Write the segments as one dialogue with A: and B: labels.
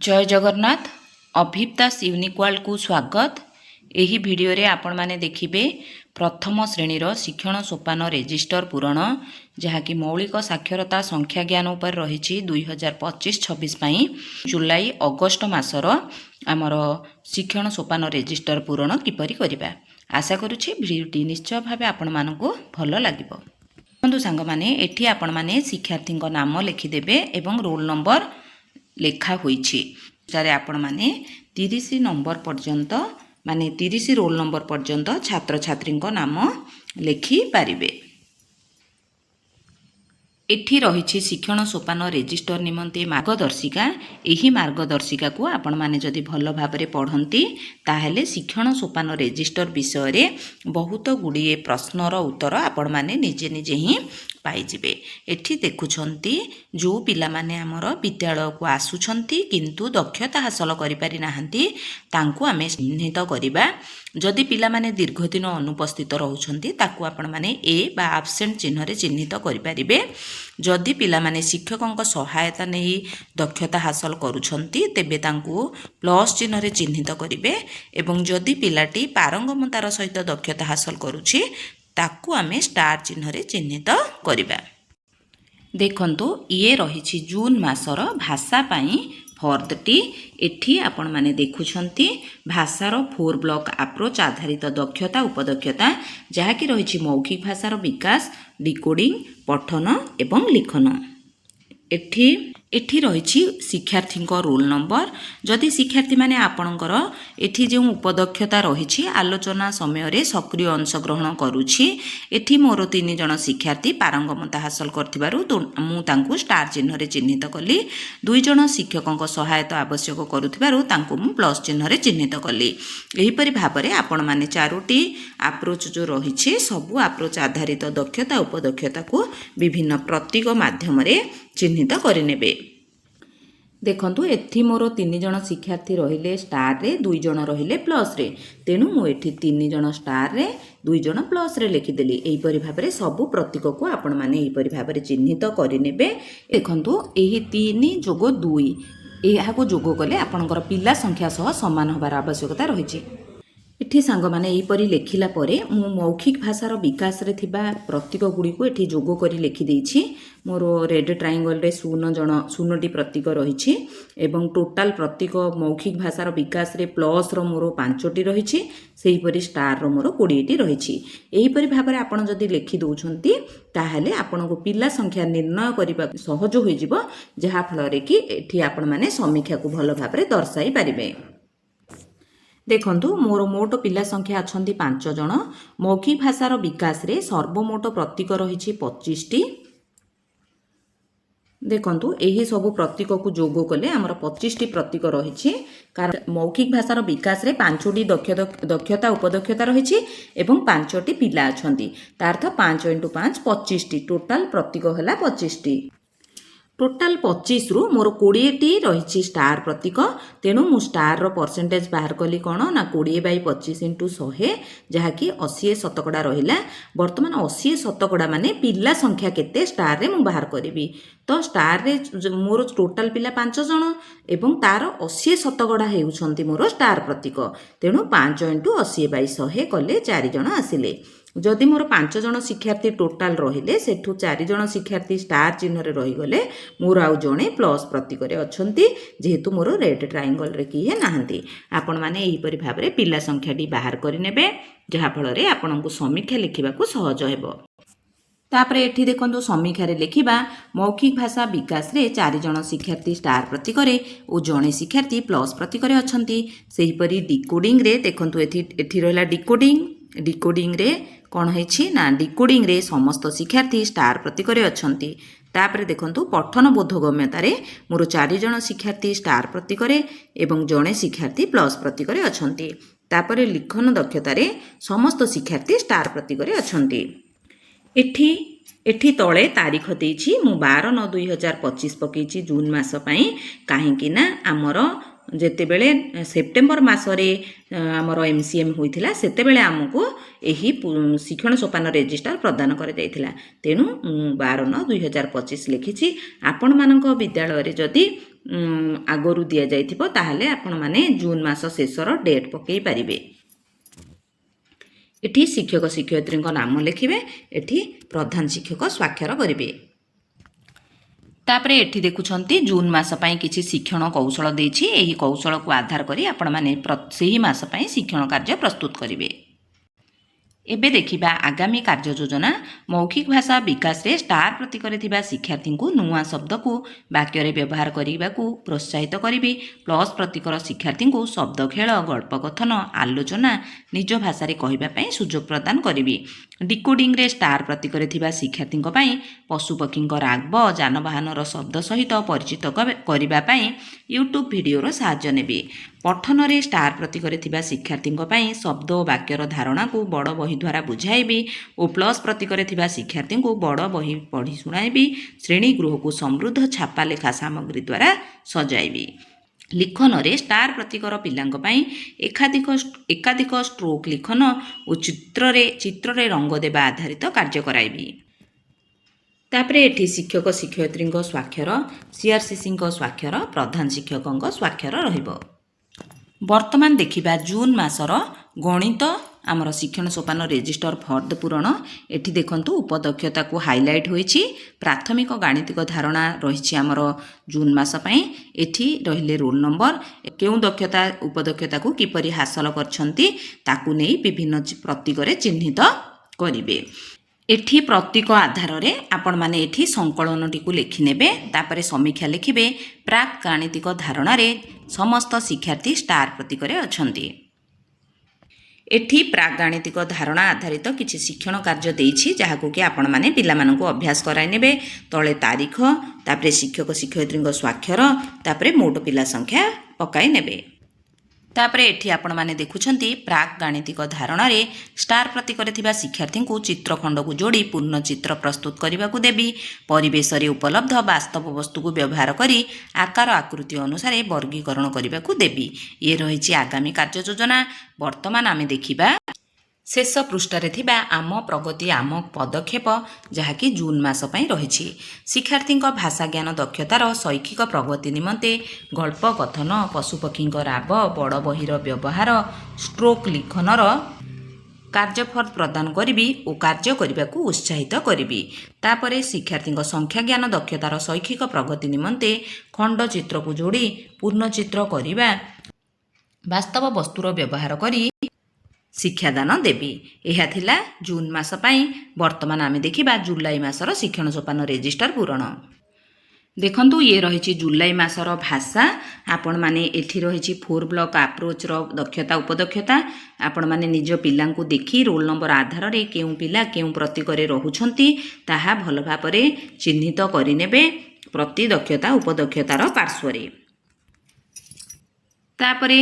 A: जय Jagannath. अभिप्तास unique world को स्वागत। यही भिडियो रे आपण माने देखिबे प्रथम श्रेणीर शिक्षण सोपान रेजिस्टर पूरण जहाँकि मौलिक साक्षरता संख्या ज्ञान उपर रही 2025-26 जुलाई अगस्ट मासर आमर शिक्षण सोपान रेजिस्टर पूरण किपरि करिबा। आशा करुछि भिडियोटी निश्चय भावे आपण मानकु भल लागिबो। बंधु सांग माने एठी आपण माने शिक्षार्थी नाम लिखिदेबे एवं रोल नंबर लेखा होईछि। जारे आपण माने 30 नंबर पर्यंत माने 30 रोल नंबर पर्यंत छात्र छात्री नाम लेखि पारिबे। एठी रही शिक्षण सोपान रेजिस्टर निमंते मार्गदर्शिका। यही मार्गदर्शिका को आपण माने जदि भल भाबरे पढ़ंती ताहेले शिक्षण सोपान रेजिस्टर विषय रे बहुत गुड़िए प्रश्नर उत्तर आपण माने निजे निजे ही पाइजिबे। एठी देखुछंती जो पिला माने हमर विद्यालय को आसुछंती किंतु दक्षता हासिल करि पारि नाहंती तांको आमे चिन्हित करिबा। जदि पिला माने दीर्घ दिन अनुपस्थित रहउछंती ताकू आपण माने ए बा एब्सेंट चिन्ह रे चिन्हित करि पारिबे। जदि पिला माने शिक्षकक सहायता नहीं दक्षता हासिल करूछंती तेबे तांको प्लस चिन्ह रे चिन्हित करिबे एवं जदि पिलाटी पारंगमतार सहित दक्षता हासिल करूछि ताकू आमे स्टार चिन्ह रे चिन्हित करिबा। देखंतु ये रही जून मासर भाषा पाई फर्दटी। एठी आपण माने देखुछंती भाषार 4 ब्लॉक अप्रोच आधारित दक्षता उपदक्षता जहाँकि रही मौखिक भाषार विकास डिकोडिंग पठन एवं लिखन। एठी रही शिक्षार्थी रोल नंबर। जदि शिक्षार्थी माने आपणकर एठी जो उपदक्षता रही आलोचना समय रे सक्रिय अंशग्रहण करुछि। एठी मोर 3 जण शिक्षार्थी पारंगमता हासिल करथिबारु मु तांकु स्टार चिन्ह रे चिन्हित कली। 2 जण शिक्षकक सहायता आवश्यक करुथिबारु तांकु मु प्लस चिन्ह रे चिन्हित कली। एही परि भाबरे आपण माने 4टी अप्रोच जो रही सबु अप्रोच आधारित दक्षता उपदक्षता को विभिन्न प्रतीक माध्यम रे चिन्हित करिनेबे। देखंतु एथि मोर 3 जण शिक्षार्थी रहिले स्टार रे 2 जण रहिले प्लस रे तेनु मु एथि 3 जण स्टार रे 2 जण प्लस रे लिखिदेली। एही परि भाबरे सबु प्रतीक को आपण माने एही परि भाबरे चिन्हित करिनेबे। देखंतु एही 3 जोग 2 एहा को जोग कले आपनकर पिला संख्या सह समान होबार आवश्यकता रहिछि। एठी सांग माने एही परि लेखिला परे मु मौखिक भाषार विकास रे थिबा प्रतीक गुडी को एठी जोग करी लेखि देछि। मोर रेड ट्रायंगल रे 0टी प्रतीक रहिछि एवं टोटाल प्रतीक मौखिक भाषार विकास रे प्लस रो मोर 5टी रहिछि। सेही परि स्टार रो मोर 20टी रहिछि। एही परि भाबरे आपण जदि लेखि दोउछंती ताहाले आपनको पिला संख्या निर्णय करिबा सहज होई जिवो जहा फल रे कि एठी आपण माने समीक्षा को भल भाबरे दर्शाई पारिबे। देखंतु मोर मोट पिला संख्या अछंती 5 जण। मौखिक भाषार विकास रे सर्वमोट प्रतीक रहिछि 25टी। देखंतु एही सब प्रतीक को जोग कले हमर 25टी प्रतीक रहिछि। कारण मौखिक भाषार विकास रे 5टी दक्षता उपदक्षता रहिछि एवं 5टी पिला अछंती। तार्थ 5 * 5 25टी टोटाल प्रतीक हला 25टी। टोटाल 25 रु मोर 20टी रही स्टार प्रतीक। तेणु मु स्टार रो परसेंटेज बाहर कली कौन ना 20/25 × 100 जहाँकि 80% रहिला। वर्तमान 80% माने पिला संख्या केते स्टार रे मु बाहर करिवि। तो स्टार रे मोर टोटाल पिला 5 जण एवं तार 80% हेउछंती मोर स्टार प्रतीक। तेणु 5 × 80/100 कले 4 जण आसिले। जदि मोर 5 जण शिक्षार्थी टोटाल रहिले सेठु 4 जण शिक्षार्थी स्टार चिन्ह रे रही गले मोर आउ जणे प्लस प्रतीक रे अछंती जेहेतु मोर रेड ट्रायंगल रे किए नाहंती। आपण माने एही परि भाबरे पिला संख्याटी बाहर करि नेबे जहा फल रे आपनकु समीक्षा लिखिबा को सहज हेबो। तापरे एठी देखंतु समीक्षा रे लिखिबा मौखिक भाषा विकास रे 4 जण शिक्षार्थी स्टार प्रतीक रे ओ जणे शिक्षार्थी प्लस प्रतीक रे अछंती। सेही परि डिकोडिंग रे देखंतु एठी रहला डिकोडिंग रे कौन है ना डिकोडिंग रे समस्त शिक्षार्थी स्टार प्रतीक रे अछंती। तापरे देखंतु पठन बोधगम्यता रे मोर 4 जण शिक्षार्थी स्टार प्रतीक रे एवं जणे शिक्षार्थी प्लस प्रतीक रे अछंती। तापरे लिखन दक्षता रे समस्त शिक्षार्थी स्टार प्रतीक रे अछंती। एठी तळे तारीख देछि मु 12/9/2025 पकेछि जून मास पई काहेकि ना हमर जेते बेले सेप्टेम्बर मासरे आमर एमसीएम होइथिला सेते बेले हमकु एही शिक्षण सोपान रेजिस्टर प्रदान कर जाइथिला। तेनु 12/9/2025 लिखिछि। आपण मानक विद्यालय रे जदि ଆଗରୁ ଦିଆଯାଇଥିବ ତାହେଲେ ଆପଣମାନେ ଜୁନ୍ ମାସ ଶେଷର ଡେଟ୍ ପକାଇ ପାରିବେ। ଏଠି ଶିକ୍ଷକ ଶିକ୍ଷୟିତ୍ରୀଙ୍କ ନାମ ଲେଖିବେ, ଏଠି ପ୍ରଧାନ ଶିକ୍ଷକ ସ୍ୱାକ୍ଷର କରିବେ। ତାପରେ ଏଠି ଦେଖୁଛନ୍ତି ଜୁନ୍ ମାସ ପାଇଁ କିଛି ଶିକ୍ଷଣ କୌଶଳ ଦେଇଛି। ଏହି କୌଶଳକୁ ଆଧାର କରି ଆପଣମାନେ ସେହି ମାସ ପାଇଁ ଶିକ୍ଷଣ କାର୍ଯ୍ୟ ପ୍ରସ୍ତୁତ କରିବେ। ଏବେ ଦେଖିବା ଆଗାମୀ କାର୍ଯ୍ୟ ଯୋଜନା। ମୌଖିକ ଭାଷା ବିକାଶରେ ଷ୍ଟାର ପ୍ରତୀକରେ ଥିବା ଶିକ୍ଷାର୍ଥୀଙ୍କୁ ନୂଆ ଶବ୍ଦକୁ ବାକ୍ୟରେ ବ୍ୟବହାର କରିବାକୁ ପ୍ରୋତ୍ସାହିତ କରିବି। ପ୍ଲସ୍ ପ୍ରତୀକର ଶିକ୍ଷାର୍ଥୀଙ୍କୁ ଶବ୍ଦ ଖେଳ, ଗଳ୍ପ କଥନ, ଆଲୋଚନା ନିଜ ଭାଷାରେ କହିବା ପାଇଁ ସୁଯୋଗ ପ୍ରଦାନ କରିବି। ଡିକୋଡିଂରେ ଷ୍ଟାର ପ୍ରତୀକରେ ଥିବା ଶିକ୍ଷାର୍ଥୀଙ୍କ ପାଇଁ ପଶୁପକ୍ଷୀଙ୍କ ରାବ, ଯାନବାହନର ଶବ୍ଦ ସହିତ ପରିଚିତ କରିବା ପାଇଁ ୟୁଟ୍ୟୁବ୍ ଭିଡ଼ିଓର ସାହାଯ୍ୟ ନେବି। ପଠନରେ ଷ୍ଟାର ପ୍ରତୀକରେ ଥିବା ଶିକ୍ଷାର୍ଥୀଙ୍କ ପାଇଁ ଶବ୍ଦ ଓ ବାକ୍ୟର ଧାରଣାକୁ ବଡ଼ ବହି ଦ୍ୱାରା ବୁଝାଇବି ଓ ପ୍ଲସ୍ ପ୍ରତୀକରେ ଥିବା ଶିକ୍ଷାର୍ଥୀଙ୍କୁ ବଡ଼ ବହି ପଢ଼ି ଶୁଣାଇବି। ଶ୍ରେଣୀ ଗୃହକୁ ସମୃଦ୍ଧ ଛାପା ଲେଖା ସାମଗ୍ରୀ ଦ୍ୱାରା ସଜାଇବି। ଲିଖନରେ ଷ୍ଟାର ପ୍ରତୀକର ପିଲାଙ୍କ ପାଇଁ ଏକାଧିକ ଷ୍ଟ୍ରୋକ୍ ଲିଖନ ଓ ଚିତ୍ରରେ ରଙ୍ଗ ଦେବା ଆଧାରିତ କାର୍ଯ୍ୟ କରାଇବି। ତାପରେ ଏଠି ଶିକ୍ଷକ ଶିକ୍ଷୟିତ୍ରୀଙ୍କ ସ୍ୱାକ୍ଷର, CRCCଙ୍କ ସ୍ୱାକ୍ଷର, ପ୍ରଧାନ ଶିକ୍ଷକଙ୍କ ସ୍ୱାକ୍ଷର ରହିବ। ବର୍ତ୍ତମାନ ଦେଖିବା ଜୁନ୍ ମାସର ଗଣିତ ଆମର ଶିକ୍ଷଣ ସୋପାନ ରେଜିଷ୍ଟର ଫର୍ଦ୍ଦ ପୂରଣ। ଏଠି ଦେଖନ୍ତୁ ଉପଦକ୍ଷତାକୁ ହାଇଲାଇଟ୍ ହୋଇଛି। ପ୍ରାଥମିକ ଗାଣିତିକ ଧାରଣା ରହିଛି ଆମର ଜୁନ୍ ମାସ ପାଇଁ। ଏଠି ରହିଲେ ରୋଲ୍ ନମ୍ବର, କେଉଁ ଦକ୍ଷତା ଉପଦକ୍ଷତାକୁ କିପରି ହାସଲ କରିଛନ୍ତି ତାକୁ ନେଇ ବିଭିନ୍ନ ପ୍ରତୀକରେ ଚିହ୍ନିତ କରିବେ। ଏଠି ପ୍ରତୀକ ଆଧାରରେ ଆପଣମାନେ ଏଠି ସଂକଳନଟିକୁ ଲେଖିନେବେ। ତାପରେ ସମୀକ୍ଷା ଲେଖିବେ। ପ୍ରାକ୍ ଗାଣିତିକ ଧାରଣାରେ ସମସ୍ତ ଶିକ୍ଷାର୍ଥୀ ଷ୍ଟାର ପ୍ରତୀକରେ ଅଛନ୍ତି। ଏଠି ପ୍ରାକ୍ ଗାଣିତିକ ଧାରଣା ଆଧାରିତ କିଛି ଶିକ୍ଷଣ କାର୍ଯ୍ୟ ଦେଇଛି, ଯାହାକୁ କି ଆପଣମାନେ ପିଲାମାନଙ୍କୁ ଅଭ୍ୟାସ କରାଇ ନେବେ। ତଳେ ତାରିଖ, ତାପରେ ଶିକ୍ଷକ ଶିକ୍ଷୟିତ୍ରୀଙ୍କ ସ୍ୱାକ୍ଷର, ତାପରେ ମୋଟ ପିଲା ସଂଖ୍ୟା ପକାଇ ନେବେ। ତାପରେ ଏଠି ଆପଣମାନେ ଦେଖୁଛନ୍ତି ପ୍ରାକ୍ ଗାଣିତିକ ଧାରଣାରେ ଷ୍ଟାର ପ୍ରତୀକରେ ଥିବା ଶିକ୍ଷାର୍ଥୀଙ୍କୁ ଚିତ୍ରଖଣ୍ଡକୁ ଯୋଡ଼ି ପୂର୍ଣ୍ଣ ଚିତ୍ର ପ୍ରସ୍ତୁତ କରିବାକୁ ଦେବି। ପରିବେଶରେ ଉପଲବ୍ଧ ବାସ୍ତବ ବସ୍ତୁକୁ ବ୍ୟବହାର କରି ଆକାର ଆକୃତି ଅନୁସାରେ ବର୍ଗୀକରଣ କରିବାକୁ ଦେବି। ଇଏ ରହିଛି ଆଗାମୀ କାର୍ଯ୍ୟ ଯୋଜନା। ବର୍ତ୍ତମାନ ଆମେ ଦେଖିବା ଶେଷ ପୃଷ୍ଠାରେ ଥିବା ଆମ ପ୍ରଗତି ଆମ ପଦକ୍ଷେପ, ଯାହାକି ଜୁନ୍ ମାସ ପାଇଁ ରହିଛି। ଶିକ୍ଷାର୍ଥୀଙ୍କ ଭାଷା ଜ୍ଞାନ ଦକ୍ଷତାର ଶୈକ୍ଷିକ ପ୍ରଗତି ନିମନ୍ତେ ଗଳ୍ପ କଥନ, ପଶୁପକ୍ଷୀଙ୍କ ରାବ, ବଡ଼ ବହିର ବ୍ୟବହାର, ଷ୍ଟ୍ରୋକ୍ ଲିଖନର କାର୍ଯ୍ୟଫଳ ପ୍ରଦାନ କରିବି ଓ କାର୍ଯ୍ୟ କରିବାକୁ ଉତ୍ସାହିତ କରିବି। ତାପରେ ଶିକ୍ଷାର୍ଥୀଙ୍କ ସଂଖ୍ୟା ଜ୍ଞାନ ଦକ୍ଷତାର ଶୈକ୍ଷିକ ପ୍ରଗତି ନିମନ୍ତେ ଖଣ୍ଡ ଚିତ୍ରକୁ ଯୋଡ଼ି ପୂର୍ଣ୍ଣଚିତ୍ର କରିବା, ବାସ୍ତବ ବସ୍ତୁର ବ୍ୟବହାର କରି ଶିକ୍ଷାଦାନ ଦେବି। ଏହା ଥିଲା ଜୁନ୍ ମାସ ପାଇଁ। ବର୍ତ୍ତମାନ ଆମେ ଦେଖିବା ଜୁଲାଇ ମାସର ଶିକ୍ଷଣ ସୋପାନ ରେଜିଷ୍ଟର ପୂରଣ। ଦେଖନ୍ତୁ ଇଏ ରହିଛି ଜୁଲାଇ ମାସର ଭାଷା। ଆପଣମାନେ ଏଠି ରହିଛି 4 ବ୍ଲକ୍ ଆପ୍ରୋଚ୍ର ଦକ୍ଷତା ଉପଦକ୍ଷତା। ଆପଣମାନେ ନିଜ ପିଲାଙ୍କୁ ଦେଖି ରୋଲ୍ ନମ୍ବର ଆଧାରରେ କେଉଁ ପିଲା କେଉଁ ପ୍ରତୀକରେ ରହୁଛନ୍ତି ତାହା ଭଲ ଭାବରେ ଚିହ୍ନିତ କରିନେବେ ପ୍ରତି ଦକ୍ଷତା ଉପଦକ୍ଷତାର ପାର୍ଶ୍ୱରେ। ତାପରେ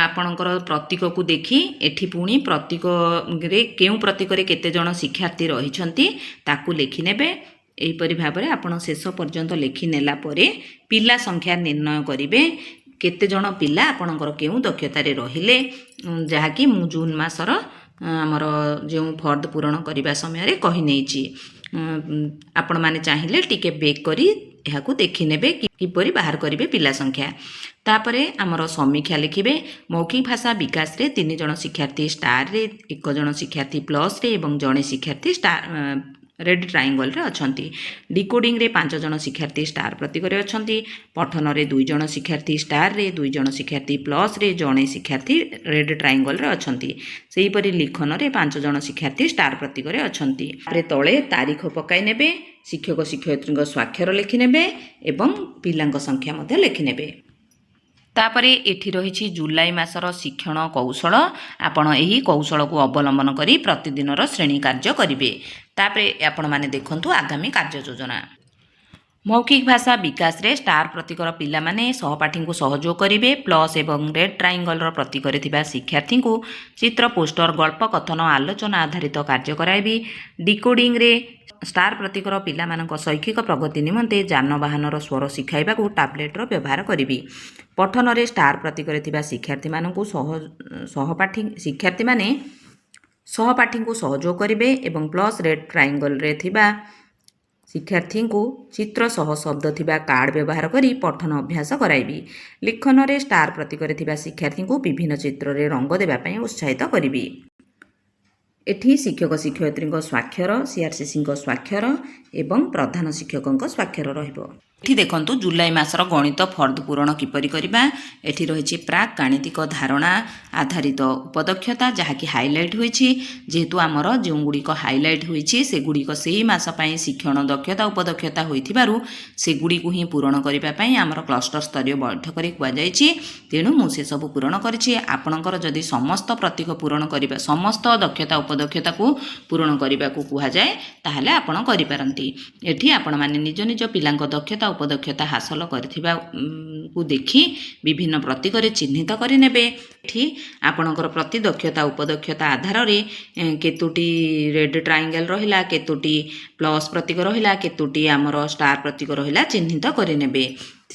A: ଆପଣଙ୍କର ପ୍ରତୀକକୁ ଦେଖି ଏଠି ପୁଣି ପ୍ରତୀକରେ କେଉଁ ପ୍ରତୀକରେ କେତେଜଣ ଶିକ୍ଷାର୍ଥୀ ରହିଛନ୍ତି ତାକୁ ଲେଖିନେବେ। ଏହିପରି ଭାବରେ ଆପଣ ଶେଷ ପର୍ଯ୍ୟନ୍ତ ଲେଖିନେଲା ପରେ ପିଲା ସଂଖ୍ୟା ନିର୍ଣ୍ଣୟ କରିବେ। କେତେଜଣ ପିଲା ଆପଣଙ୍କର କେଉଁ ଦକ୍ଷତାରେ ରହିଲେ, ଯାହାକି ମୁଁ ଜୁନ୍ ମାସର ଆମର ଯେଉଁ ଫର୍ଦ୍ଦ ପୂରଣ କରିବା ସମୟରେ କହିନେଇଛି। ଆପଣମାନେ ଚାହିଁଲେ ଟିକେ ବେକ୍ କରି ଏହାକୁ ଦେଖିନେବେ କିପରି ବାହାର କରିବେ ପିଲା ସଂଖ୍ୟା। ତାପରେ ଆମର ସମୀକ୍ଷା ଲେଖିବେ। ମୌଖିକ ଭାଷା ବିକାଶରେ 3 ଜଣ ଶିକ୍ଷାର୍ଥୀ ଷ୍ଟାରରେ, 1 ଜଣ ଶିକ୍ଷାର୍ଥୀ ପ୍ଲସ୍ରେ ଏବଂ ଜଣେ ଶିକ୍ଷାର୍ଥୀ ରେଡ୍ ଟ୍ରାଇଙ୍ଗଲରେ ଅଛନ୍ତି। ଡିକୋଡିଂରେ 5 ଜଣ ଶିକ୍ଷାର୍ଥୀ ଷ୍ଟାର ପ୍ରତୀକରେ ଅଛନ୍ତି। ପଠନରେ 2 ଜଣ ଶିକ୍ଷାର୍ଥୀ ଷ୍ଟାରରେ, 2 ଜଣ ଶିକ୍ଷାର୍ଥୀ ପ୍ଲସ୍ରେ, ଜଣେ ଶିକ୍ଷାର୍ଥୀ ରେଡ୍ ଟ୍ରାଇଙ୍ଗଲରେ ଅଛନ୍ତି। ସେହିପରି ଲିଖନରେ 5 ଜଣ ଶିକ୍ଷାର୍ଥୀ ଷ୍ଟାର ପ୍ରତୀକରେ ଅଛନ୍ତି। ତାପରେ ତଳେ ତାରିଖ ପକାଇ ନେବେ, ଶିକ୍ଷକ ଶିକ୍ଷୟିତ୍ରୀଙ୍କ ସ୍ୱାକ୍ଷର ଲେଖିନେବେ ଏବଂ ପିଲାଙ୍କ ସଂଖ୍ୟା ମଧ୍ୟ ଲେଖିନେବେ। ତାପରେ ଏଠି ରହିଛି ଜୁଲାଇ ମାସର ଶିକ୍ଷଣ କୌଶଳ। ଆପଣ ଏହି କୌଶଳକୁ ଅବଲମ୍ବନ କରି ପ୍ରତିଦିନର ଶ୍ରେଣୀ କାର୍ଯ୍ୟ କରିବେ। ତାପରେ ଆପଣମାନେ ଦେଖନ୍ତୁ ଆଗାମୀ କାର୍ଯ୍ୟ ଯୋଜନା। ମୌଖିକ ଭାଷା ବିକାଶରେ ଷ୍ଟାର ପ୍ରତୀକର ପିଲାମାନେ ସହପାଠୀଙ୍କୁ ସହଯୋଗ କରିବେ। ପ୍ଲସ୍ ଏବଂ ରେଡ୍ ଟ୍ରାଇଙ୍ଗଲର ପ୍ରତୀକରେ ଥିବା ଶିକ୍ଷାର୍ଥୀଙ୍କୁ ଚିତ୍ର, ପୋଷ୍ଟର, ଗଳ୍ପ କଥନ, ଆଲୋଚନା ଆଧାରିତ କାର୍ଯ୍ୟ କରାଇବି। ଡିକୋଡିଂରେ ଷ୍ଟାର ପ୍ରତୀକର ପିଲାମାନଙ୍କ ଶୈକ୍ଷିକ ପ୍ରଗତି ନିମନ୍ତେ ଯାନବାହନର ସ୍ୱର ଶିଖାଇବାକୁ ଟାବ୍ଲେଟ୍ର ବ୍ୟବହାର କରିବି। ପଠନରେ ଷ୍ଟାର ପ୍ରତୀକରେ ଥିବା ଶିକ୍ଷାର୍ଥୀମାନେ ସହପାଠୀଙ୍କୁ ସହଯୋଗ କରିବେ ଏବଂ ପ୍ଲସ୍ ରେଡ୍ ଟ୍ରାଇଙ୍ଗଲରେ ଥିବା ଶିକ୍ଷାର୍ଥୀଙ୍କୁ ଚିତ୍ର ସହ ଶବ୍ଦ ଥିବା କାର୍ଡ଼ ବ୍ୟବହାର କରି ପଠନ ଅଭ୍ୟାସ କରାଇବି। ଲିଖନରେ ଷ୍ଟାର ପ୍ରତୀକରେ ଥିବା ଶିକ୍ଷାର୍ଥୀଙ୍କୁ ବିଭିନ୍ନ ଚିତ୍ରରେ ରଙ୍ଗ ଦେବା ପାଇଁ ଉତ୍ସାହିତ କରିବି। ଏଠି ଶିକ୍ଷକ ଶିକ୍ଷୟିତ୍ରୀଙ୍କ ସ୍ୱାକ୍ଷର, ସିଆର୍ସିସିଙ୍କ ସ୍ୱାକ୍ଷର ଏବଂ ପ୍ରଧାନ ଶିକ୍ଷକଙ୍କ ସ୍ୱାକ୍ଷର ରହିବ। ଏଠି ଦେଖନ୍ତୁ ଜୁଲାଇ ମାସର ଗଣିତ ଫର୍ଦ୍ଦ ପୂରଣ କିପରି କରିବା। ଏଠି ରହିଛି ପ୍ରାକ୍ ଗାଣିତିକ ଧାରଣା ଆଧାରିତ ଉପଦକ୍ଷତା ଯାହାକି ହାଇଲାଇଟ୍ ହୋଇଛି। ଯେହେତୁ ଆମର ଯେଉଁଗୁଡ଼ିକ ହାଇଲାଇଟ୍ ହୋଇଛି ସେଗୁଡ଼ିକ ସେହି ମାସ ପାଇଁ ଶିକ୍ଷଣ ଦକ୍ଷତା ଉପଦକ୍ଷତା ହୋଇଥିବାରୁ ସେଗୁଡ଼ିକୁ ହିଁ ପୂରଣ କରିବା ପାଇଁ ଆମର କ୍ଲଷ୍ଟର ସ୍ତରୀୟ ବୈଠକରେ କୁହାଯାଇଛି। ତେଣୁ ମୁଁ ସେସବୁ ପୂରଣ କରିଛି। ଆପଣଙ୍କର ଯଦି ସମସ୍ତ ପ୍ରତୀକ ପୂରଣ କରିବା ସମସ୍ତ ଦକ୍ଷତା ଉପଦକ୍ଷତାକୁ ପୂରଣ କରିବାକୁ କୁହାଯାଏ ତାହେଲେ ଆପଣ କରିପାରନ୍ତି। ଏଠି ଆପଣମାନେ ନିଜ ନିଜ ପିଲାଙ୍କ ଦକ୍ଷତା ଉପଦକ୍ଷତା ହାସଲ କରିଥିବା କୁ ଦେଖି ବିଭିନ୍ନ ପ୍ରତୀକରେ ଚିହ୍ନିତ କରିନେବେ। ଏଠି ଆପଣଙ୍କର ପ୍ରତି ଦକ୍ଷତା ଉପଦକ୍ଷତା ଆଧାରରେ କେତୋଟି ରେଡ୍ ଟ୍ରାଇଙ୍ଗେଲ ରହିଲା, କେତୋଟି ପ୍ଲସ୍ ପ୍ରତୀକ ରହିଲା, କେତୋଟି ଆମର ଷ୍ଟାର ପ୍ରତୀକ ରହିଲା ଚିହ୍ନିତ କରିନେବେ।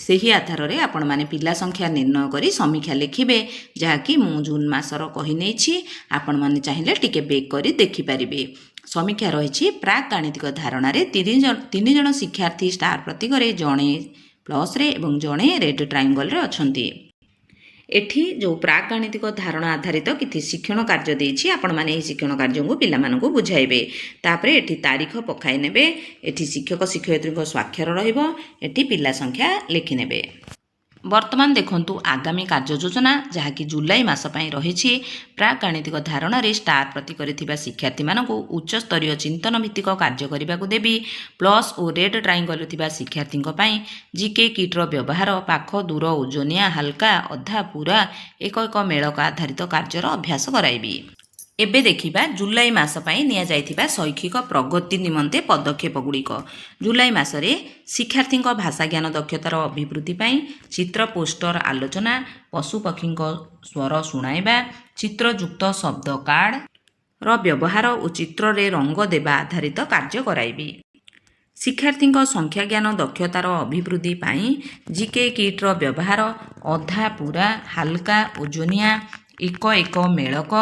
A: ସେହି ଆଧାରରେ ଆପଣମାନେ ପିଲା ସଂଖ୍ୟା ନିର୍ଣ୍ଣୟ କରି ସମୀକ୍ଷା ଲେଖିବେ, ଯାହାକି ମୁଁ ଜୁନ୍ ମାସର କହିନେଇଛି। ଆପଣମାନେ ଚାହିଁଲେ ଟିକେ ବେକ୍ କରି ଦେଖିପାରିବେ। ସମୀକ୍ଷା ରହିଛି ପ୍ରାକ୍ ଗାଣିତିକ ଧାରଣାରେ 3 ଜଣ ଶିକ୍ଷାର୍ଥୀ ଷ୍ଟାର ପ୍ରତୀକରେ, ଜଣେ ପ୍ଲସ୍ରେ ଏବଂ ଜଣେ ରେଡ୍ ଟ୍ରାଇଙ୍ଗଲରେ ଅଛନ୍ତି। ଏଠି ଯେଉଁ ପ୍ରାକ୍ ଗାଣିତିକ ଧାରଣା ଆଧାରିତ କିଛି ଶିକ୍ଷଣ କାର୍ଯ୍ୟ ଦେଇଛି, ଆପଣମାନେ ଏହି ଶିକ୍ଷଣ କାର୍ଯ୍ୟକୁ ପିଲାମାନଙ୍କୁ ବୁଝାଇବେ। ତାପରେ ଏଠି ତାରିଖ ପକାଇ ନେବେ। ଏଠି ଶିକ୍ଷକ ଶିକ୍ଷୟିତ୍ରୀଙ୍କ ସ୍ୱାକ୍ଷର ରହିବ। ଏଠି ପିଲା ସଂଖ୍ୟା ଲେଖିନେବେ। ବର୍ତ୍ତମାନ ଦେଖନ୍ତୁ ଆଗାମୀ କାର୍ଯ୍ୟ ଯୋଜନା ଯାହାକି ଜୁଲାଇ ମାସ ପାଇଁ ରହିଛି। ପ୍ରାକ୍ ଗାଣିତିକ ଧାରଣାରେ ଷ୍ଟାର ପ୍ରତୀକରେ ଥିବା ଶିକ୍ଷାର୍ଥୀମାନଙ୍କୁ ଉଚ୍ଚସ୍ତରୀୟ ଚିନ୍ତନ ଭିତ୍ତିକ କାର୍ଯ୍ୟ କରିବାକୁ ଦେବି। ପ୍ଲସ୍ ଓ ରେଡ୍ ଟ୍ରାଇଙ୍ଗଲରେ ଥିବା ଶିକ୍ଷାର୍ଥୀଙ୍କ ପାଇଁ ଜିକେ କିଟ୍ର ବ୍ୟବହାର, ପାଖ ଦୂର ଓଜନିଆ ହାଲକା ଅଧା ପୁରା ଏକ ମେଳକ ଆଧାରିତ କାର୍ଯ୍ୟର ଅଭ୍ୟାସ କରାଇବି। ଏବେ ଦେଖିବା ଜୁଲାଇ ମାସ ପାଇଁ ନିଆଯାଇଥିବା ଶୈକ୍ଷିକ ପ୍ରଗତି ନିମନ୍ତେ ପଦକ୍ଷେପ ଗୁଡ଼ିକ। ଜୁଲାଇ ମାସରେ ଶିକ୍ଷାର୍ଥୀଙ୍କ ଭାଷାଜ୍ଞାନ ଦକ୍ଷତାର ଅଭିବୃଦ୍ଧି ପାଇଁ ଚିତ୍ର ପୋଷ୍ଟର ଆଲୋଚନା, ପଶୁପକ୍ଷୀଙ୍କ ସ୍ୱର ଶୁଣାଇବା, ଚିତ୍ରଯୁକ୍ତ ଶବ୍ଦ କାର୍ଡ଼ର ବ୍ୟବହାର ଓ ଚିତ୍ରରେ ରଙ୍ଗ ଦେବା ଆଧାରିତ କାର୍ଯ୍ୟ କରାଇବି। ଶିକ୍ଷାର୍ଥୀଙ୍କ ସଂଖ୍ୟାଜ୍ଞାନ ଦକ୍ଷତାର ଅଭିବୃଦ୍ଧି ପାଇଁ ଜିକେ କିଟ୍ର ବ୍ୟବହାର, ଅଧା ପୁରା ହାଲକା ଓଜନିଆ ଏକ ମେଳକ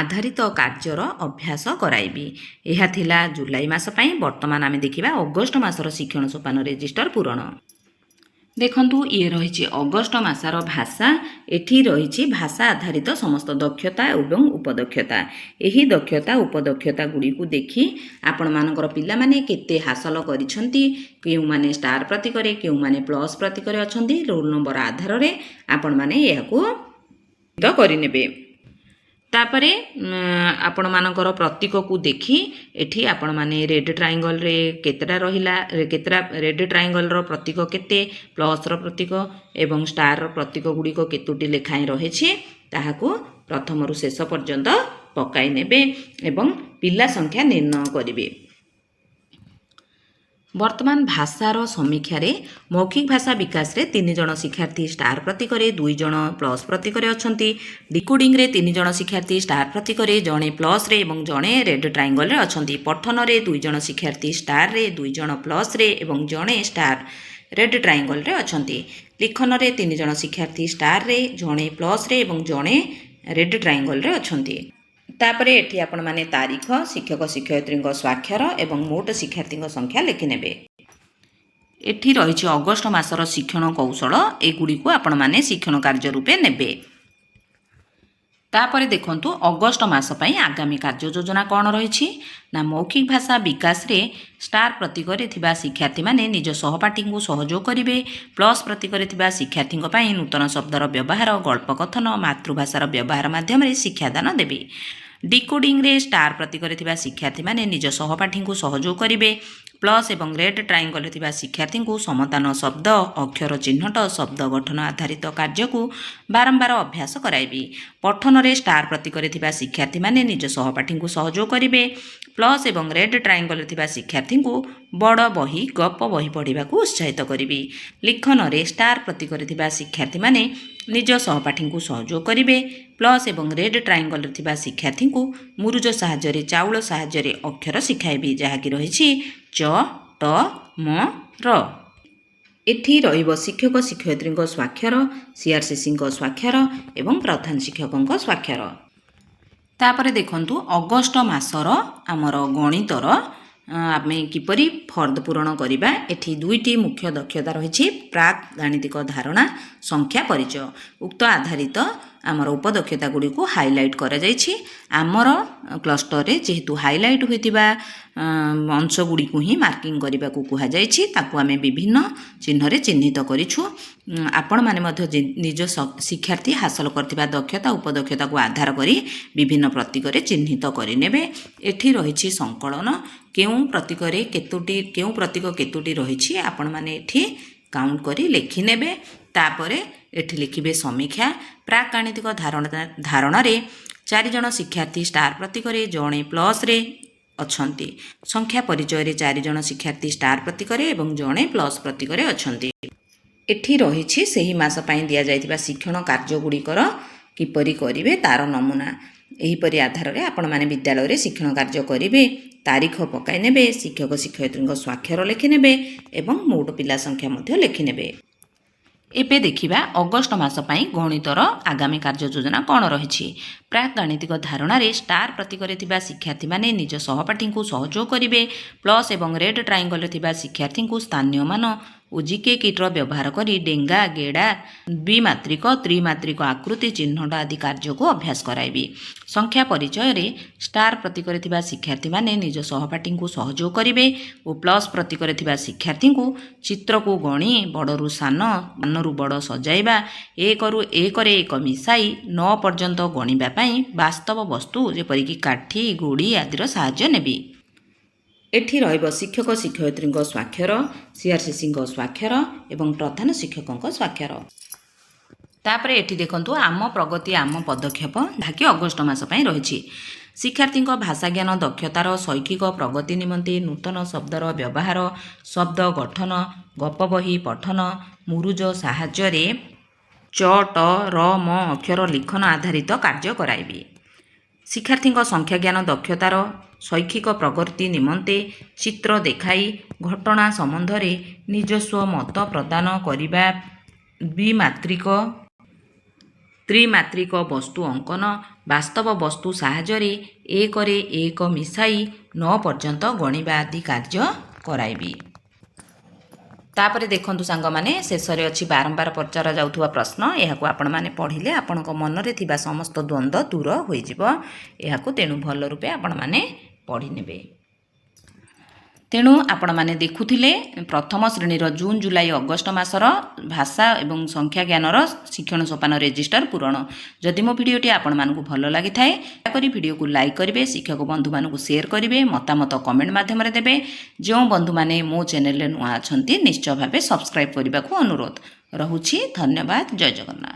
A: ଆଧାରିତ କାର୍ଯ୍ୟର ଅଭ୍ୟାସ କରାଇବି। ଏହା ଥିଲା ଜୁଲାଇ ମାସ ପାଇଁ। ବର୍ତ୍ତମାନ ଆମେ ଦେଖିବା ଅଗଷ୍ଟ ମାସର ଶିକ୍ଷଣ ସୋପାନ ରେଜିଷ୍ଟର ପୂରଣ। ଦେଖନ୍ତୁ ଇଏ ରହିଛି ଅଗଷ୍ଟ ମାସର ଭାଷା। ଏଠି ରହିଛି ଭାଷା ଆଧାରିତ ସମସ୍ତ ଦକ୍ଷତା ଏବଂ ଉପଦକ୍ଷତା। ଏହି ଦକ୍ଷତା ଉପଦକ୍ଷତା ଗୁଡ଼ିକୁ ଦେଖି ଆପଣମାନଙ୍କର ପିଲାମାନେ କେତେ ହାସଲ କରିଛନ୍ତି, କେଉଁମାନେ ଷ୍ଟାର ପ୍ରତୀକରେ କେଉଁମାନେ ପ୍ଲସ୍ ପ୍ରତୀକରେ ଅଛନ୍ତି, ରୋଲ୍ ନମ୍ବର ଆଧାରରେ ଆପଣମାନେ ଏହାକୁ କରିନେବେ। ତାପରେ ଆପଣମାନଙ୍କର ପ୍ରତୀକକୁ ଦେଖି ଏଠି ଆପଣମାନେ ରେଡ୍ ଟ୍ରାଇଙ୍ଗଲରେ କେତେଟା ରହିଲା, କେତେଟା ରେଡ୍ ଟ୍ରାଇଙ୍ଗଲର ପ୍ରତୀକ କେତେ, ପ୍ଲସ୍ର ପ୍ରତୀକ ଏବଂ ଷ୍ଟାରର ପ୍ରତୀକ ଗୁଡ଼ିକ କେତୋଟି ଲେଖାଏଁ ରହିଛି ତାହାକୁ ପ୍ରଥମରୁ ଶେଷ ପର୍ଯ୍ୟନ୍ତ ପକାଇ ନେବେ ଏବଂ ପିଲା ସଂଖ୍ୟା ନିର୍ଣ୍ଣୟ କରିବେ। ବର୍ତ୍ତମାନ ଭାଷାର ସମୀକ୍ଷାରେ ମୌଖିକ ଭାଷା ବିକାଶରେ 3 ଜଣ ଶିକ୍ଷାର୍ଥୀ ଷ୍ଟାର ପ୍ରତୀକରେ, 2 ଜଣ ପ୍ଲସ୍ ପ୍ରତୀକରେ ଅଛନ୍ତି। ଡିକୋଡିଂରେ 3 ଜଣ ଶିକ୍ଷାର୍ଥୀ ଷ୍ଟାର ପ୍ରତୀକରେ, ଜଣେ ପ୍ଲସ୍ରେ ଏବଂ ଜଣେ ରେଡ୍ ଟ୍ରାଇଙ୍ଗଲରେ ଅଛନ୍ତି। ପଠନରେ 2 ଜଣ ଶିକ୍ଷାର୍ଥୀ ଷ୍ଟାରରେ, 2 ଜଣ ପ୍ଲସ୍ରେ ଏବଂ ଜଣେ ଷ୍ଟାର ରେଡ୍ ଟ୍ରାଇଙ୍ଗଲରେ ଅଛନ୍ତି। ଲିଖନରେ 3 ଜଣ ଶିକ୍ଷାର୍ଥୀ ଷ୍ଟାରରେ, ଜଣେ ପ୍ଲସ୍ରେ ଏବଂ ଜଣେ ରେଡ୍ ଟ୍ରାଇଙ୍ଗଲରେ ଅଛନ୍ତି। ତାପରେ ଏଠି ଆପଣମାନେ ତାରିଖ, ଶିକ୍ଷକ ଶିକ୍ଷୟିତ୍ରୀଙ୍କ ସ୍ୱାକ୍ଷର ଏବଂ ମୋଟ ଶିକ୍ଷାର୍ଥୀଙ୍କ ସଂଖ୍ୟା ଲେଖିନେବେ। ଏଠି ରହିଛି ଅଗଷ୍ଟ ମାସର ଶିକ୍ଷଣ କୌଶଳ। ଏଗୁଡ଼ିକୁ ଆପଣମାନେ ଶିକ୍ଷଣ କାର୍ଯ୍ୟ ରୂପେ ନେବେ। ତାପରେ ଦେଖନ୍ତୁ ଅଗଷ୍ଟ ମାସ ପାଇଁ ଆଗାମୀ କାର୍ଯ୍ୟ ଯୋଜନା କ'ଣ ରହିଛି ନା ମୌଖିକ ଭାଷା ବିକାଶରେ ଷ୍ଟାର ପ୍ରତୀକରେ ଥିବା ଶିକ୍ଷାର୍ଥୀମାନେ ନିଜ ସହପାଠୀଙ୍କୁ ସହଯୋଗ କରିବେ। ପ୍ଲସ୍ ପ୍ରତୀକରେ ଥିବା ଶିକ୍ଷାର୍ଥୀଙ୍କ ପାଇଁ ନୂତନ ଶବ୍ଦର ବ୍ୟବହାର, ଗଳ୍ପ କଥନ, ମାତୃଭାଷାର ବ୍ୟବହାର ମାଧ୍ୟମରେ ଶିକ୍ଷାଦାନ ଦେବେ। ଡିକୋଡିଂରେ ଷ୍ଟାର ପ୍ରତୀକରେ ଥିବା ଶିକ୍ଷାର୍ଥୀମାନେ ନିଜ ସହପାଠୀଙ୍କୁ ସହଯୋଗ କରିବେ। ପ୍ଲସ୍ ଏବଂ ରେଡ୍ ଟ୍ରାଇଙ୍ଗଲରେ ଥିବା ଶିକ୍ଷାର୍ଥୀଙ୍କୁ ସମତାନ ଶବ୍ଦ, ଅକ୍ଷର ଚିହ୍ନଟ, ଶବ୍ଦ ଗଠନ ଆଧାରିତ କାର୍ଯ୍ୟକୁ ବାରମ୍ବାର ଅଭ୍ୟାସ କରାଇବି। ପଠନରେ ଷ୍ଟାର ପ୍ରତୀକରେ ଥିବା ଶିକ୍ଷାର୍ଥୀମାନେ ନିଜ ସହପାଠୀଙ୍କୁ ସହଯୋଗ କରିବେ। ପ୍ଲସ୍ ଏବଂ ରେଡ୍ ଟ୍ରାଇଙ୍ଗଲରେ ଥିବା ଶିକ୍ଷାର୍ଥୀଙ୍କୁ ବଡ଼ ବହି, ଗପ ବହି ପଢ଼ିବାକୁ ଉତ୍ସାହିତ କରିବି। ଲିଖନରେ ଷ୍ଟାର ପ୍ରତୀକରେ ଥିବା ଶିକ୍ଷାର୍ଥୀମାନେ ନିଜ ସହପାଠୀଙ୍କୁ ସହଯୋଗ କରିବେ। ପ୍ଲସ୍ ଏବଂ ରେଡ୍ ଟ୍ରାଇଙ୍ଗଲରେ ଥିବା ଶିକ୍ଷାର୍ଥୀଙ୍କୁ ମୁରୁଜ ସାହାଯ୍ୟରେ, ଚାଉଳ ସାହାଯ୍ୟରେ ଅକ୍ଷର ଶିଖାଇବି, ଯାହାକି ରହିଛି ଚ, ଟ, ମ, ର। ଏଠି ରହିବ ଶିକ୍ଷକ ଶିକ୍ଷୟିତ୍ରୀଙ୍କ ସ୍ୱାକ୍ଷର, ସିଆର୍ସିସିଙ୍କ ସ୍ୱାକ୍ଷର ଏବଂ ପ୍ରଧାନ ଶିକ୍ଷକଙ୍କ ସ୍ୱାକ୍ଷର। ତାପରେ ଦେଖନ୍ତୁ ଅଗଷ୍ଟ ମାସର ଆମର ଗଣିତର ଆମେ କିପରି ଫର୍ଦ୍ଦ ପୂରଣ କରିବା। ଏଠି ଦୁଇଟି ମୁଖ୍ୟ ଦକ୍ଷତା ରହିଛି, ପ୍ରାକ୍ ଗାଣିତିକ ଧାରଣା, ସଂଖ୍ୟା ପରିଚୟ। ଉକ୍ତ ଆଧାରିତ ଆମର ଉପଦକ୍ଷତା ଗୁଡ଼ିକୁ ହାଇଲାଇଟ୍ କରାଯାଇଛି। ଆମର କ୍ଲଷ୍ଟରରେ ଯେହେତୁ ହାଇଲାଇଟ୍ ହୋଇଥିବା ଅଂଶଗୁଡ଼ିକୁ ହିଁ ମାର୍କିଂ କରିବାକୁ କୁହାଯାଇଛି, ତାକୁ ଆମେ ବିଭିନ୍ନ ଚିହ୍ନରେ ଚିହ୍ନିତ କରିଛୁ। ଆପଣମାନେ ମଧ୍ୟ ନିଜ ଶିକ୍ଷାର୍ଥୀ ହାସଲ କରିଥିବା ଦକ୍ଷତା ଉପଦକ୍ଷତାକୁ ଆଧାର କରି ବିଭିନ୍ନ ପ୍ରତୀକରେ ଚିହ୍ନିତ କରିନେବେ। ଏଠି ରହିଛି ସଂକଳନ, କେଉଁ ପ୍ରତୀକ କେତୋଟି ରହିଛି ଆପଣମାନେ ଏଠି କାଉଣ୍ଟ କରି ଲେଖିନେବେ। ତାପରେ ଏଠି ଲେଖିବେ ସମୀକ୍ଷା। ପ୍ରାକ୍ ଗାଣିତିକ ଧାରଣାରେ 4 ଜଣ ଶିକ୍ଷାର୍ଥୀ ଷ୍ଟାର ପ୍ରତୀକରେ, ଜଣେ ପ୍ଲସ୍ରେ ଅଛନ୍ତି। ସଂଖ୍ୟା ପରିଚୟରେ 4 ଜଣ ଶିକ୍ଷାର୍ଥୀ ଷ୍ଟାର ପ୍ରତୀକରେ ଏବଂ ଜଣେ ପ୍ଲସ୍ ପ୍ରତୀକରେ ଅଛନ୍ତି। ଏଠି ରହିଛି ସେହି ମାସ ପାଇଁ ଦିଆଯାଇଥିବା ଶିକ୍ଷଣ କାର୍ଯ୍ୟଗୁଡ଼ିକର କିପରି କରିବେ ତାର ନମୁନା। ଏହିପରି ଆଧାରରେ ଆପଣମାନେ ବିଦ୍ୟାଳୟରେ ଶିକ୍ଷଣ କାର୍ଯ୍ୟ କରିବେ। ତାରିଖ ପକାଇ ନେବେ, ଶିକ୍ଷକ ଶିକ୍ଷୟିତ୍ରୀଙ୍କ ସ୍ୱାକ୍ଷର ଲେଖିନେବେ ଏବଂ ମୋଟ ପିଲା ସଂଖ୍ୟା ମଧ୍ୟ ଲେଖିନେବେ। ଏବେ ଦେଖିବା ଅଗଷ୍ଟ ମାସ ପାଇଁ ଗଣିତର ଆଗାମୀ କାର୍ଯ୍ୟ ଯୋଜନା କ'ଣ ରହିଛି। ପ୍ରାକ୍ ଗାଣିତିକ ଧାରଣାରେ ଷ୍ଟାର ପ୍ରତୀକରେ ଥିବା ଶିକ୍ଷାର୍ଥୀମାନେ ନିଜ ସହପାଠୀଙ୍କୁ ସହଯୋଗ କରିବେ। ପ୍ଲସ୍ ଏବଂ ରେଡ୍ ଟ୍ରାଇଙ୍ଗଲରେ ଥିବା ଶିକ୍ଷାର୍ଥୀଙ୍କୁ ସ୍ଥାନୀୟ ମାନ ଓ ଜିକେ କିଟ୍ର ବ୍ୟବହାର କରି ଡେଙ୍ଗା, ଗେଡ଼ା, ଦ୍ୱିମାତ୍ରିକ, ତ୍ରିମାତ୍ରିକ ଆକୃତି ଚିହ୍ନଟ ଆଦି କାର୍ଯ୍ୟକୁ ଅଭ୍ୟାସ କରାଇବି। ସଂଖ୍ୟା ପରିଚୟରେ ଷ୍ଟାର ପ୍ରତୀକରେ ଥିବା ଶିକ୍ଷାର୍ଥୀମାନେ ନିଜ ସହପାଠୀଙ୍କୁ ସହଯୋଗ କରିବେ ଓ ପ୍ଲସ୍ ପ୍ରତୀକରେ ଥିବା ଶିକ୍ଷାର୍ଥୀଙ୍କୁ ଚିତ୍ରକୁ ଗଣି ବଡ଼ରୁ ସାନରୁ ବଡ଼ ସଜାଇବା, 1ରୁ 1 ମିଶାଇ 9 ପର୍ଯ୍ୟନ୍ତ ଗଣିବା ପାଇଁ ବାସ୍ତବ ବସ୍ତୁ ଯେପରିକି କାଠି, ଗୋଡ଼ି ଆଦିର ସାହାଯ୍ୟ ନେବି। ଏଠି ରହିବ ଶିକ୍ଷକ ଶିକ୍ଷୟିତ୍ରୀଙ୍କ ସ୍ୱାକ୍ଷର, CRCCଙ୍କ ସ୍ୱାକ୍ଷର ଏବଂ ପ୍ରଧାନ ଶିକ୍ଷକଙ୍କ ସ୍ୱାକ୍ଷର। ତାପରେ ଏଠି ଦେଖନ୍ତୁ ଆମ ପ୍ରଗତି ଆମ ପଦକ୍ଷେପ, ଯାହାକି ଅଗଷ୍ଟ ମାସ ପାଇଁ ରହିଛି। ଶିକ୍ଷାର୍ଥୀଙ୍କ ଭାଷାଜ୍ଞାନ ଦକ୍ଷତାର ଶୈକ୍ଷିକ ପ୍ରଗତି ନିମନ୍ତେ ନୂତନ ଶବ୍ଦର ବ୍ୟବହାର, ଶବ୍ଦ ଗଠନ, ଗପ ବହି ପଠନ, ମୁରୁଜ ସାହାଯ୍ୟରେ ଚ, ଟ, ର, ମ ଅକ୍ଷର ଲିଖନ ଆଧାରିତ କାର୍ଯ୍ୟ କରାଇବି। ଶିକ୍ଷାର୍ଥୀଙ୍କ ସଂଖ୍ୟାଜ୍ଞାନ ଦକ୍ଷତାର ଶୈକ୍ଷିକ ପ୍ରଗତି ନିମନ୍ତେ ଚିତ୍ର ଦେଖାଇ ଘଟଣା ସମ୍ବନ୍ଧରେ ନିଜସ୍ୱ ମତ ପ୍ରଦାନ କରିବା, ଦ୍ୱିମାତ୍ରିକ, ତ୍ରିମାତ୍ରିକ ବସ୍ତୁ ଅଙ୍କନ, ବାସ୍ତବ ବସ୍ତୁ ସାହାଯ୍ୟରେ 1ରେ 1 ମିଶାଇ 9 ପର୍ଯ୍ୟନ୍ତ ଗଣିବା ଆଦି କାର୍ଯ୍ୟ କରାଇବି। ତାପରେ ଦେଖନ୍ତୁ ସାଙ୍ଗମାନେ, ଶେଷରେ ଅଛି ବାରମ୍ବାର ପଚରା ଯାଉଥିବା ପ୍ରଶ୍ନ। ଏହାକୁ ଆପଣମାନେ ପଢ଼ିଲେ ଆପଣଙ୍କ ମନରେ ଥିବା ସମସ୍ତ ଦ୍ୱନ୍ଦ୍ୱ ଦୂର ହୋଇଯିବ। ଏହାକୁ ତେଣୁ ଭଲ ରୂପେ ଆପଣମାନେ ପଢ଼ିନେବେ। ତେଣୁ ଆପଣମାନେ ଦେଖୁଥିଲେ ପ୍ରଥମ ଶ୍ରେଣୀର ଜୁନ୍, ଜୁଲାଇ, ଅଗଷ୍ଟ ମାସର ଭାଷା ଏବଂ ସଂଖ୍ୟା ଜ୍ଞାନର ଶିକ୍ଷଣ ସୋପାନ ରେଜିଷ୍ଟର ପୂରଣ। ଯଦି ମୋ ଭିଡ଼ିଓଟି ଆପଣମାନଙ୍କୁ ଭଲ ଲାଗିଥାଏ, ଦୟାକରି ଭିଡ଼ିଓକୁ ଲାଇକ୍ କରିବେ, ଶିକ୍ଷକ ବନ୍ଧୁମାନଙ୍କୁ ସେୟାର କରିବେ, ମତାମତ କମେଣ୍ଟ ମାଧ୍ୟମରେ ଦେବେ। ଯେଉଁ ବନ୍ଧୁମାନେ ମୋ ଚ୍ୟାନେଲରେ ନୂଆ ଅଛନ୍ତି ନିଶ୍ଚୟ ଭାବେ ସବସ୍କ୍ରାଇବ୍ କରିବାକୁ ଅନୁରୋଧ ରହୁଛି। ଧନ୍ୟବାଦ। ଜୟ ଜଗନ୍ନାଥ।